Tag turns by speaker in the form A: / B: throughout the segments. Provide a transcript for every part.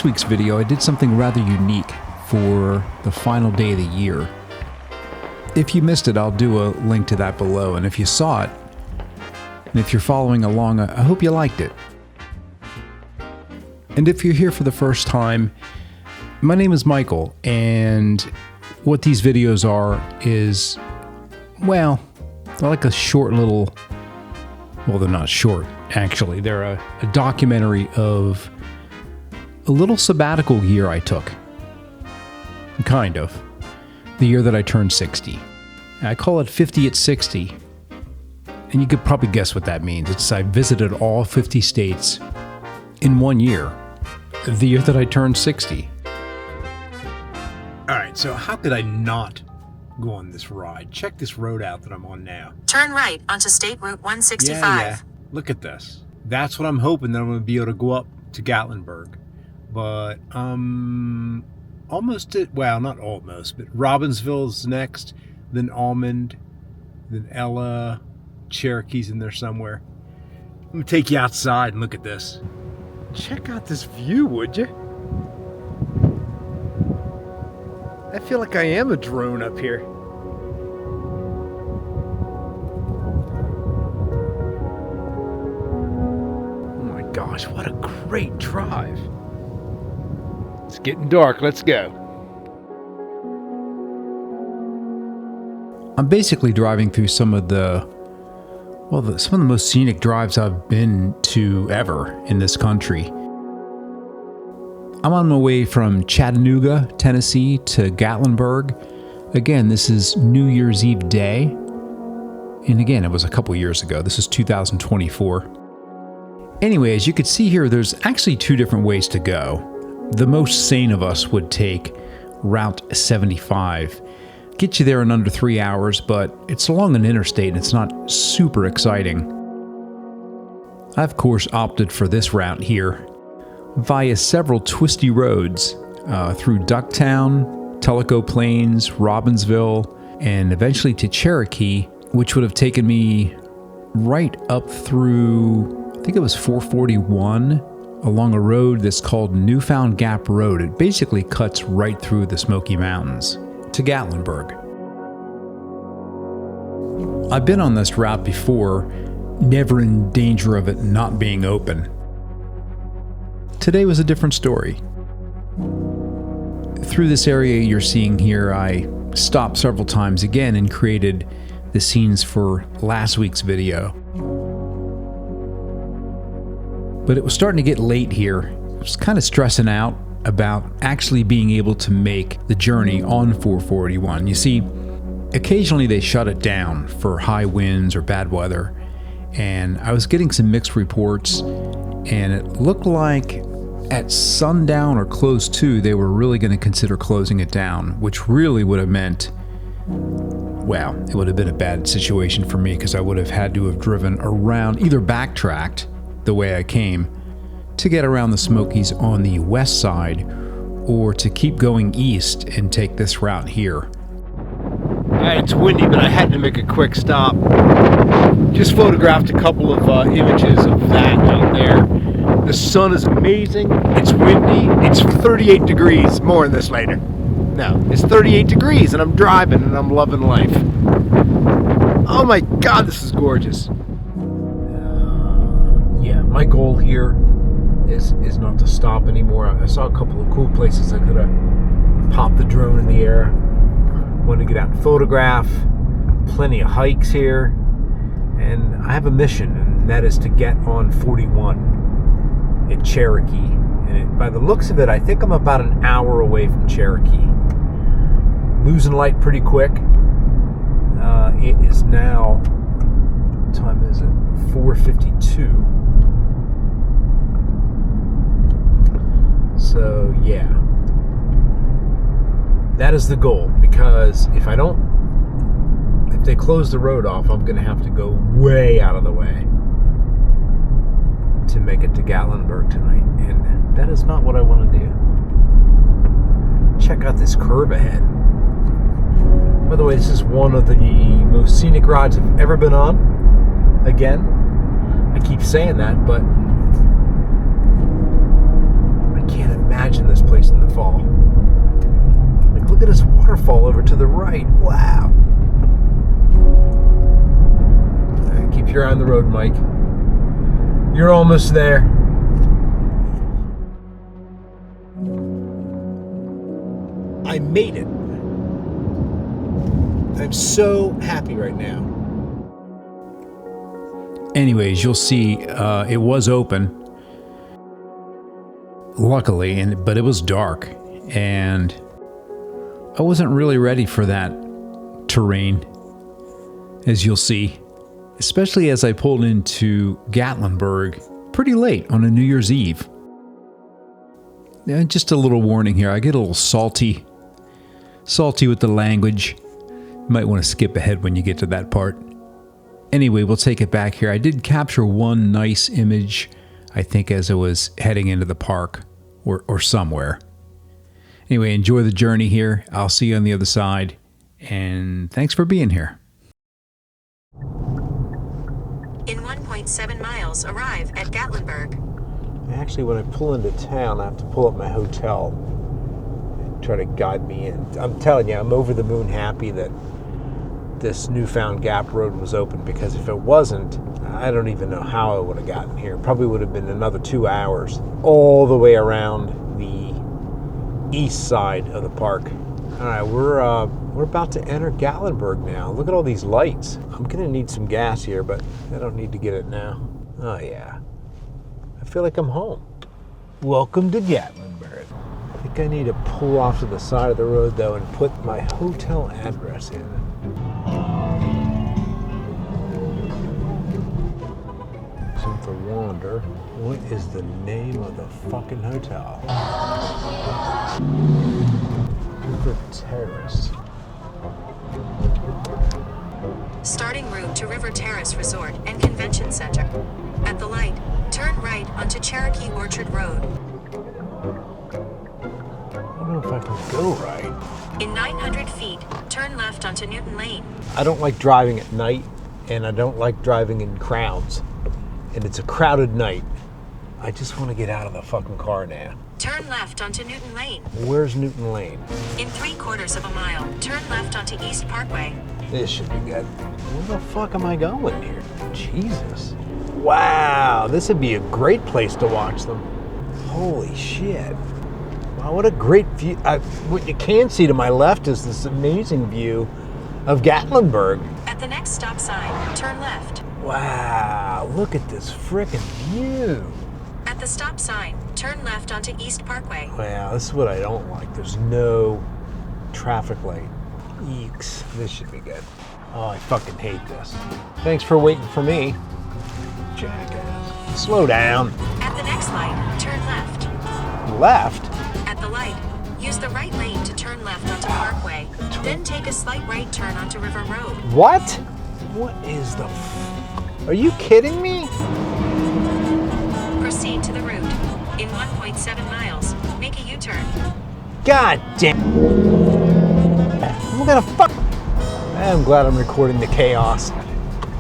A: last week's video, I did something rather unique for the final day of the year. If you missed it, I'll do a link to that below, and if you saw it, and if you're following along, I hope you liked it. And if you're here for the first time, my name is Michael, and what these videos are is, well, they're like a short little, well, they're not short, actually. They're a documentary of a little sabbatical year I took. Kind of. The year that I turned 60. I call it 50 at 60. And you could probably guess what that means. It's I visited all 50 states in 1 year. The year that I turned 60. Alright, so how could I not go on this ride? Check this road out that I'm on now.
B: Turn right onto State Route 165.
A: Yeah. Look at this. That's what I'm hoping that I'm going to be able to go up to Gatlinburg. But, almost at, well, not almost, but Robbinsville's next, then Almond, then Ella, Cherokee's in there somewhere. Let me take you outside and look at this. Check out this view, would you? I feel like I am a drone up here. Oh my gosh, what a great drive. It's getting dark, let's go. I'm basically driving through some of the most scenic drives I've been to ever in this country. I'm on my way from Chattanooga, Tennessee to Gatlinburg. Again, this is New Year's Eve day. And again, it was a couple years ago. This is 2024. Anyway, as you can see here, there's actually two different ways to go. The most sane of us would take Route 75. Get you there in under 3 hours, but it's along an interstate and it's not super exciting. I, of course, opted for this route here via several twisty roads through Ducktown, Tellico Plains, Robbinsville, and eventually to Cherokee, which would have taken me right up through, I think it was 441, along a road that's called Newfound Gap Road. It basically cuts right through the Smoky Mountains to Gatlinburg. I've been on this route before, never in danger of it not being open. Today was a different story. Through this area you're seeing here, I stopped several times again and created the scenes for last week's video. But it was starting to get late here. I was kind of stressing out about actually being able to make the journey on 441. You see, occasionally they shut it down for high winds or bad weather, and I was getting some mixed reports, and it looked like at sundown or close to, they were really going to consider closing it down, which really would have meant, well, it would have been a bad situation for me because I would have had to have driven around, either backtracked the way I came to get around the Smokies on the west side, or to keep going east and take this route here. It's windy, but I had to make a quick stop. Just photographed a couple of images of that out there. The sun is amazing. It's windy. It's 38 degrees. More on this later. No, it's 38 degrees and I'm driving and I'm loving life. Oh my God, this is gorgeous. My goal here is not to stop anymore. I saw a couple of cool places I could have popped the drone in the air. Wanted to get out and photograph. Plenty of hikes here. And I have a mission, and that is to get on 41 at Cherokee. And by the looks of it, I think I'm about an hour away from Cherokee. Losing light pretty quick. It is now, what time is it? 4:52. So yeah, that is the goal, because if they close the road off, I'm going to have to go way out of the way to make it to Gatlinburg tonight, and that is not what I want to do. Check out this curve ahead. By the way, this is one of the most scenic rides I've ever been on. Again, I keep saying that, but I can't imagine imagine this place in the fall. Like, look at this waterfall over to the right. Wow. All right, keep your eye on the road, Mike. You're almost there. I made it. I'm so happy right now. Anyways, you'll see it was open, luckily, but it was dark, and I wasn't really ready for that terrain, as you'll see, especially as I pulled into Gatlinburg pretty late on a New Year's Eve. Just a little warning here, I get a little salty with the language. You might want to skip ahead when you get to that part. Anyway, we'll take it back here. I did capture one nice image, I think, as I was heading into the park or somewhere. Anyway, enjoy the journey here. I'll see you on the other side, and thanks for being here.
B: In 1.7 miles, arrive at Gatlinburg.
A: Actually, when I pull into town, I have to pull up my hotel and try to guide me in. I'm telling you, I'm over the moon happy that this Newfound Gap Road was open, because if it wasn't, I don't even know how I would have gotten here. Probably would have been another 2 hours all the way around the east side of the park. All right, we're about to enter Gatlinburg now. Look at all these lights. I'm gonna need some gas here, but I don't need to get it now. Oh yeah, I feel like I'm home. Welcome to Gatlinburg. I think I need to pull off to the side of the road though and put my hotel address in. To wander, what is the name of the fucking hotel? River Terrace.
B: Starting route to River Terrace Resort and Convention Center. At the light, turn right onto Cherokee Orchard Road.
A: I don't know if I can go right.
B: In 900 feet, turn left onto Newton Lane.
A: I don't like driving at night, and I don't like driving in crowds. And it's a crowded night. I just want to get out of the fucking car now.
B: Turn left onto Newton Lane.
A: Where's Newton Lane?
B: In 3/4 of a mile, turn left onto East Parkway.
A: This should be good. Where the fuck am I going here? Jesus. Wow, this would be a great place to watch them. Holy shit. Wow, what a great view. What you can see to my left is this amazing view of Gatlinburg.
B: At the next stop sign, turn left.
A: Wow, look at this frickin' view.
B: At the stop sign, turn left onto East Parkway.
A: Wow, this is what I don't like. There's no traffic light. Eeks, this should be good. Oh, I fucking hate this. Thanks for waiting for me, jackass. Slow down.
B: At the next light, turn left.
A: Left?
B: At the light, use the right lane to turn left onto Parkway. Then take a slight right turn onto River Road.
A: What? What is the Are you kidding me?
B: Proceed to the route. In 1.7 miles, make a U-turn.
A: God damn. I'm gonna fuck. I'm glad I'm recording the chaos.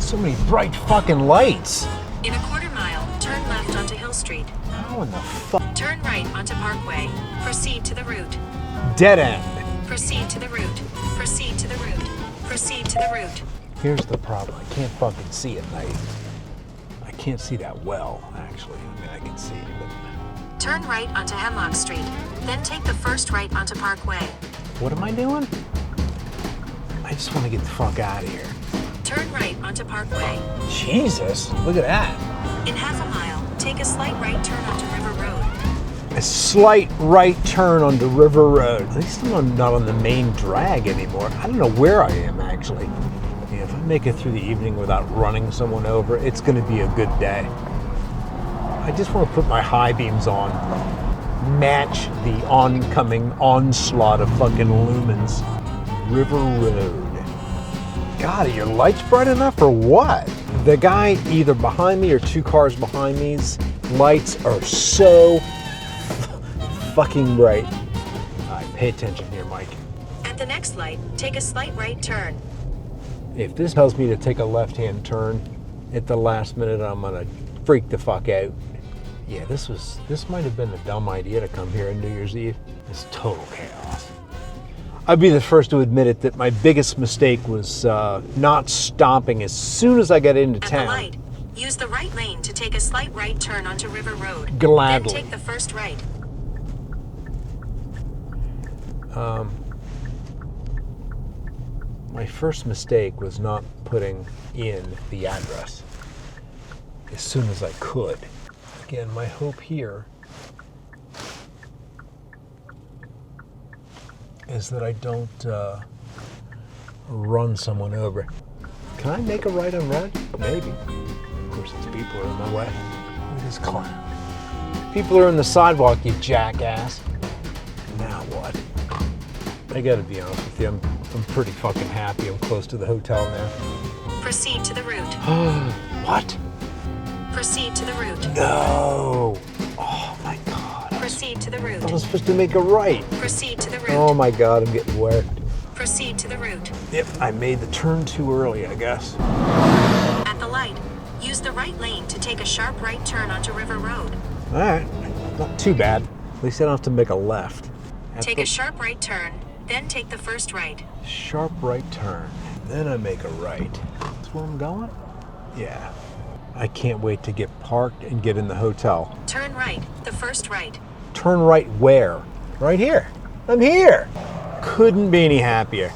A: So many bright fucking lights.
B: In a 1/4 mile, turn left onto Hill Street.
A: How in the fuck?
B: Turn right onto Parkway. Proceed to the route.
A: Dead end.
B: Proceed to the route. Proceed to the route. Proceed to the route.
A: Here's the problem. I can't fucking see at night. I can't see that well, actually. I mean, I can see, but...
B: Turn right onto Hemlock Street. Then take the first right onto Parkway.
A: What am I doing? I just want to get the fuck out of here.
B: Turn right onto Parkway.
A: Jesus, look at that.
B: In 1/2 mile, take a slight right turn onto River Road.
A: A slight right turn onto River Road. At least I'm not on the main drag anymore. I don't know where I am, actually. Yeah, if I make it through the evening without running someone over, it's going to be a good day. I just want to put my high beams on. Match the oncoming onslaught of fucking lumens. River Road. God, are your lights bright enough or what? The guy either behind me or 2 cars behind me's lights are so fucking bright. All right, pay attention here, Mike.
B: At the next light, take a slight right turn.
A: If this tells me to take a left-hand turn at the last minute, I'm gonna freak the fuck out.
C: Yeah, this might have been a dumb idea to come here on New Year's Eve. It's total chaos. I'd be the first to admit it that my biggest mistake was not stopping as soon as I got into
B: At
C: town.
B: the light, use the right lane to take a slight right turn onto River Road.
C: Gladly.
B: Then take the first right.
C: My first mistake was not putting in the address as soon as I could. Again, my hope here is that I don't run someone over. Can I make a right on red? Maybe. Of course, these people are in my way. Look at this clown. People are in the sidewalk, you jackass. Now what? I gotta be honest with you, I'm pretty fucking happy I'm close to the hotel now.
B: Proceed to the route.
C: What?
B: Proceed to the route.
C: No! Oh my god.
B: Proceed to the
C: I
B: route.
C: was supposed to make a right.
B: Proceed to the route.
C: Oh my god, I'm getting worked.
B: Proceed to the route.
C: Yep, I made the turn too early, I guess.
B: At the light, use the right lane to take a sharp right turn onto River Road.
C: Alright, not too bad. At least I don't have to make a left.
B: Take a sharp right turn, then take the first right.
C: Sharp right turn, then I make a right. That's where I'm going? Yeah. I can't wait to get parked and get in the hotel.
B: Turn right, the first right.
C: Turn right where? Right here. I'm here. Couldn't be any happier.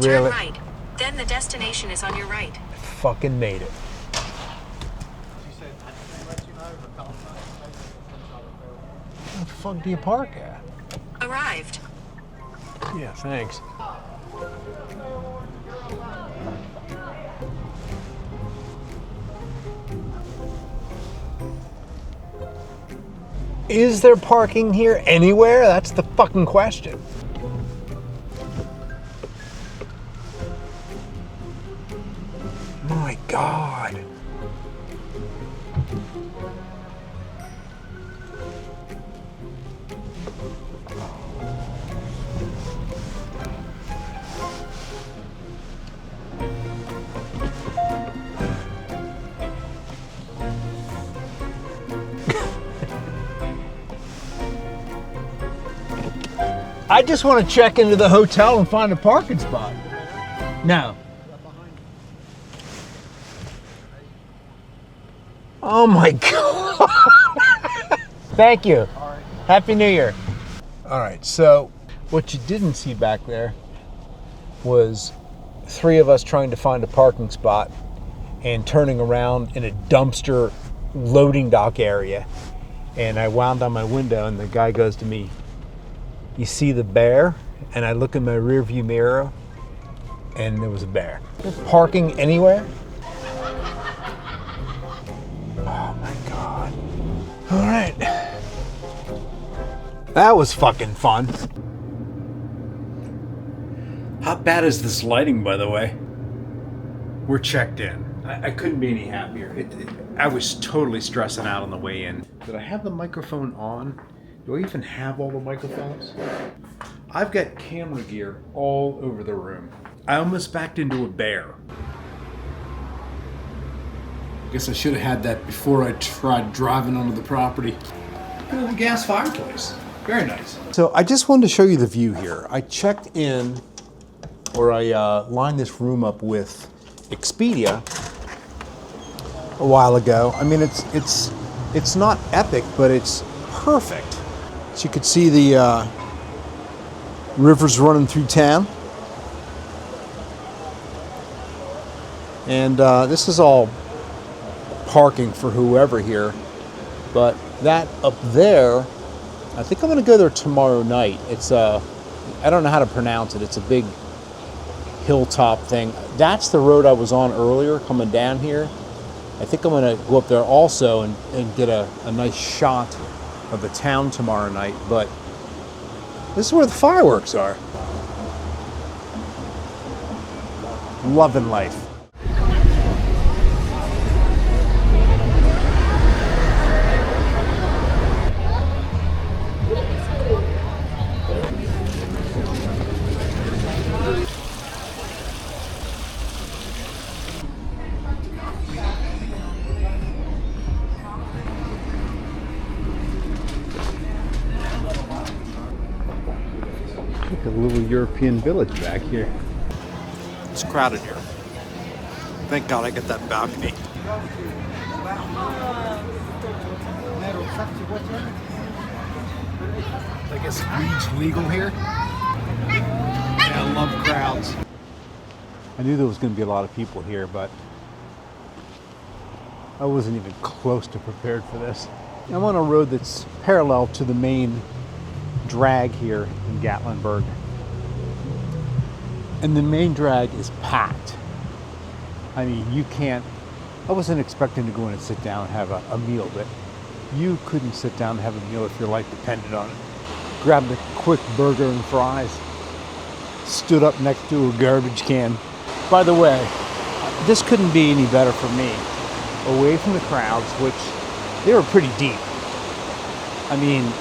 B: Turn
C: Really?
B: right, then the destination is on your right.
C: Fucking made it. Where the fuck do you park at?
B: Arrived.
C: Yeah, thanks. Is there parking here anywhere? That's the fucking question. My God. I just want to check into the hotel and find a parking spot. No. Oh my God. Thank you. Happy New Year. All right, so what you didn't see back there was three of us trying to find a parking spot and turning around in a dumpster loading dock area. And I wound on my window and the guy goes to me, "You see the bear?" And I look in my rear view mirror and there was a bear. Parking anywhere? Oh my God. All right. That was fucking fun.
A: How bad is this lighting, by the way? We're checked in. I couldn't be any happier. I was totally stressing out on the way in. Did I have the microphone on? Do I even have all the microphones? I've got camera gear all over the room. I almost backed into a bear. Guess I should have had that before I tried driving onto the property. Look at the gas fireplace. Very nice.
C: So I just wanted to show you the view here. I checked in, or I lined this room up with Expedia a while ago. I mean, it's not epic, but it's perfect. So you could see the rivers running through town. And this is all parking for whoever here. But that up there, I think I'm going to go there tomorrow night. It's I don't know how to pronounce it. It's a big hilltop thing. That's the road I was on earlier coming down here. I think I'm going to go up there also and get a nice shot of the town tomorrow night. But this is where the fireworks are. Loving life. European village back here.
D: It's crowded here. Thank God I got that balcony.
C: I guess weed's legal here. I love crowds. I knew there was going to be a lot of people here, but I wasn't even close to prepared for this. I'm on a road that's parallel to the main drag here in Gatlinburg. And the main drag is packed. I mean, I wasn't expecting to go in and sit down and have a meal, but you couldn't sit down and have a meal if your life depended on it. Grabbed a quick burger and fries, stood up next to a garbage can. By the way, this couldn't be any better for me. Away from the crowds, which they were pretty deep. I mean,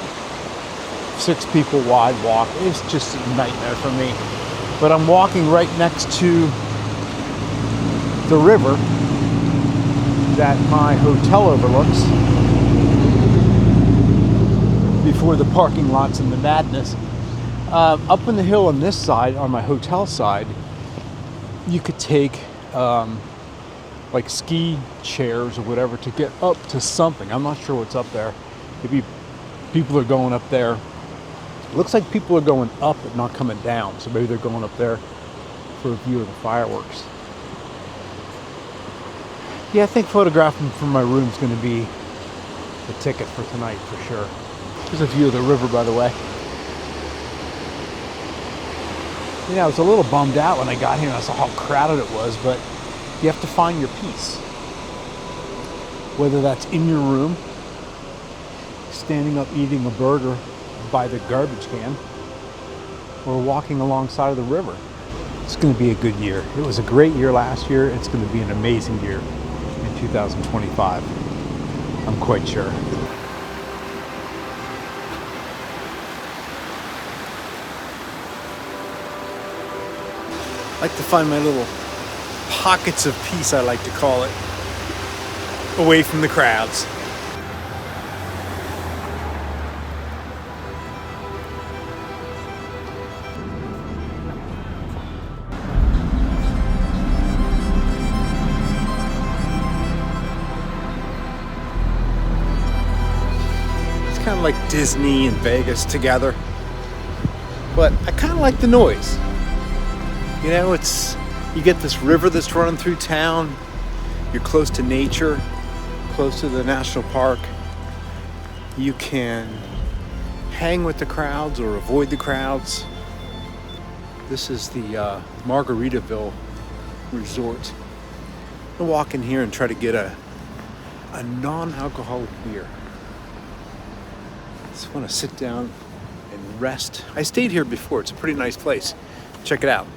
C: 6 people wide walk. It's just a nightmare for me. But I'm walking right next to the river that my hotel overlooks before the parking lots and the madness. Up on the hill on this side, on my hotel side, you could take like ski chairs or whatever to get up to something. I'm not sure what's up there. Maybe people are going up there. It looks like people are going up but not coming down. So maybe they're going up there for a view of the fireworks. Yeah, I think photographing from my room is going to be the ticket for tonight for sure. There's a view of the river, by the way. You know, I was a little bummed out when I got here and I saw how crowded it was, but you have to find your peace. Whether that's in your room, standing up eating a burger by the garbage can, or walking alongside of the river. It's going to be a good year. It was a great year last year. It's going to be an amazing year in 2025. I'm quite sure.
D: I like to find my little pockets of peace, I like to call it, away from the crowds. It's kind of like Disney and Vegas together, but I kind of like the noise. You know, you get this river that's running through town. You're close to nature, close to the national park. You can hang with the crowds or avoid the crowds. This is the Margaritaville Resort. I'll walk in here and try to get a non-alcoholic beer. Just want to sit down and rest. I stayed here before. It's a pretty nice place. Check it out.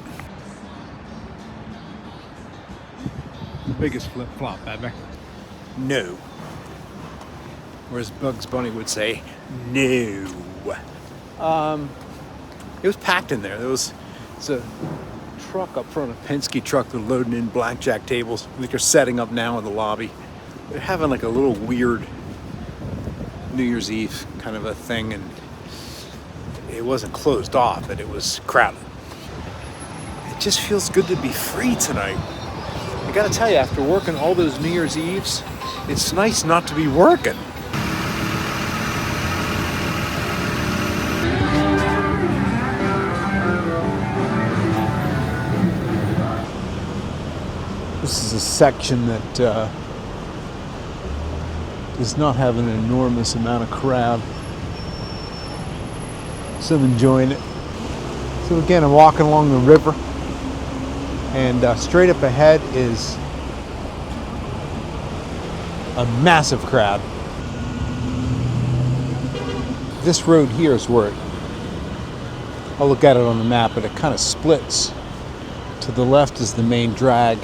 C: Biggest flip-flop ever.
D: No. Or as Bugs Bunny would say, no. It was packed in there. There's a truck up front, a Penske truck. They're loading in blackjack tables. I think they're setting up now in the lobby. They're having like a little weird New Year's Eve kind of a thing, and it wasn't closed off, but it was crowded. It just feels good to be free tonight. I gotta tell you, after working all those New Year's Eves, it's nice not to be working.
C: This is a section that does not have an enormous amount of crowd. So I'm enjoying it. So again, I'm walking along the river, and straight up ahead is a massive crowd. This road here is where I'll look at it on the map, but it kind of splits. To the left is the main drag.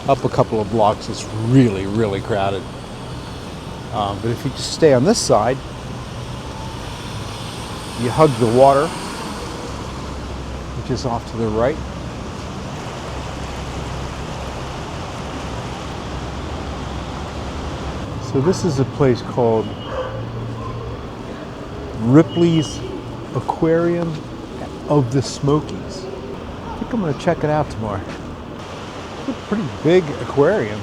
C: Up a couple of blocks, it's really, really crowded. But if you just stay on this side, you hug the water, which is off to the right. So this is a place called Ripley's Aquarium of the Smokies. I think I'm going to check it out tomorrow. It's a pretty big aquarium.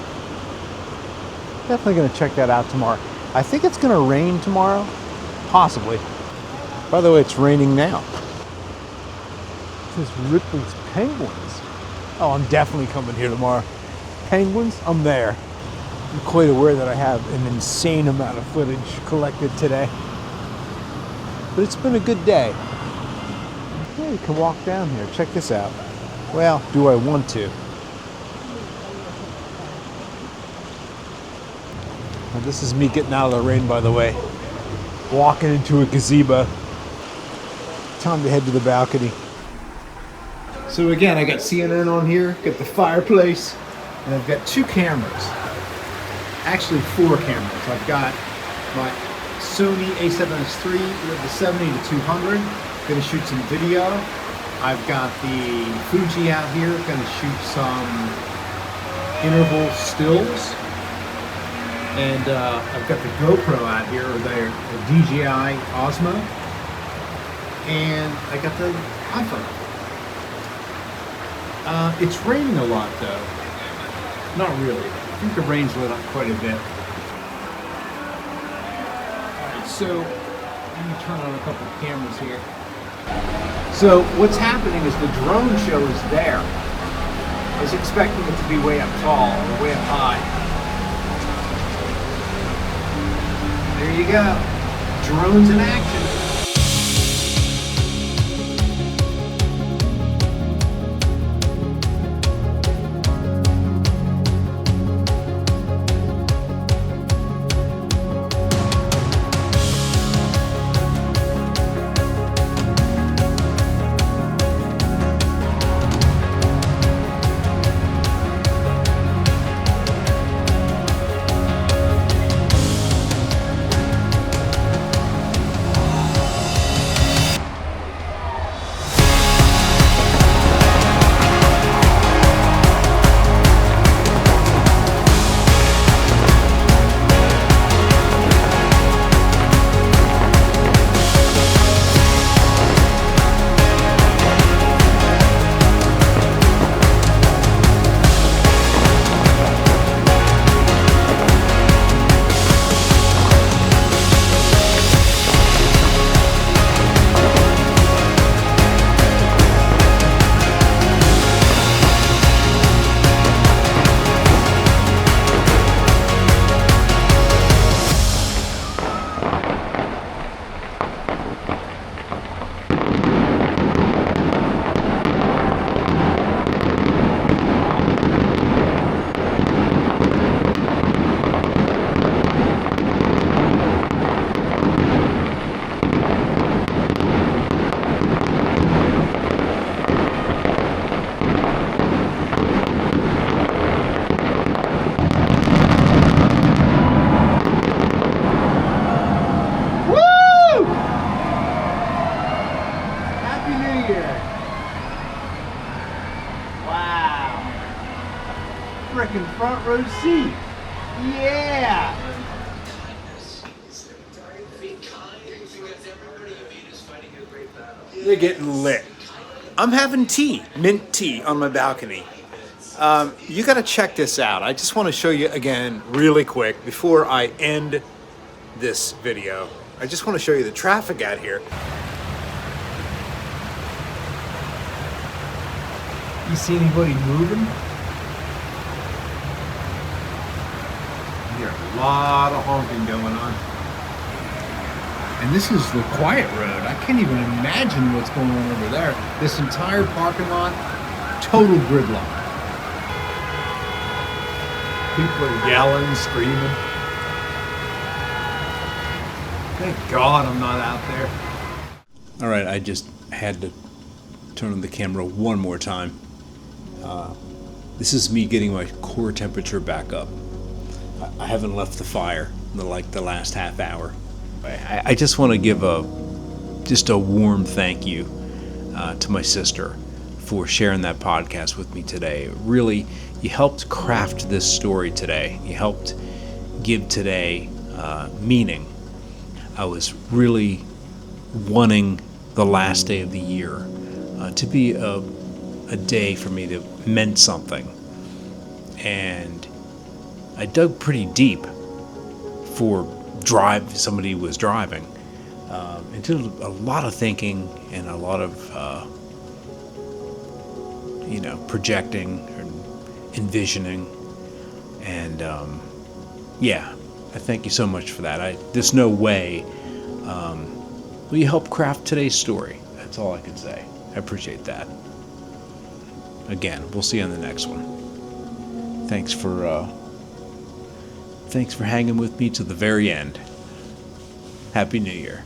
C: Definitely going to check that out tomorrow. I think it's going to rain tomorrow. Possibly. By the way, it's raining now. This is Ripley's Penguins. Oh, I'm definitely coming here tomorrow. Penguins, I'm there. I'm quite aware that I have an insane amount of footage collected today. But it's been a good day. Yeah, you can walk down here. Check this out. Well, do I want to? Now, this is me getting out of the rain, by the way. Walking into a gazebo. Time to head to the balcony. So again, I got CNN on here, got the fireplace, and I've got 2 cameras. Actually 4 cameras. I've got my Sony a7S III with the 70 to 200. Gonna shoot some video. I've got the Fuji out here, gonna shoot some interval stills. And I've got the GoPro out here, or the DJI Osmo. And I got the iPhone. It's raining a lot though. Not really. I think the rain's let up quite a bit. Alright, so let me turn on a couple of cameras here. So what's happening is the drone show is there. I was expecting it to be way up tall or way up high. There you go. Drones in action. Frickin' front row seat. Yeah. They're getting lit. I'm having tea, mint tea on my balcony. You gotta check this out. I just want to show you again really quick before I end this video. I just want to show you the traffic out here. You see anybody moving? There's a lot of honking going on. And this is the quiet road. I can't even imagine what's going on over there. This entire parking lot, total gridlock. People are yelling, screaming. Thank God I'm not out there. All right, I just had to turn on the camera one more time. This is me getting my core temperature back up. I haven't left the fire in the last half hour. I just want to give a warm thank you to my sister for sharing that podcast with me today. Really, you helped craft this story today. You helped give today meaning. I was really wanting the last day of the year
E: to be a day for me that meant something. And I dug pretty deep for somebody was driving. And did a lot of thinking and a lot of, projecting and envisioning. And yeah, I thank you so much for that. There's no way. Will you help craft today's story? That's all I can say. I appreciate that. Again, we'll see you on the next one. Thanks for hanging with me to the very end. Happy New Year.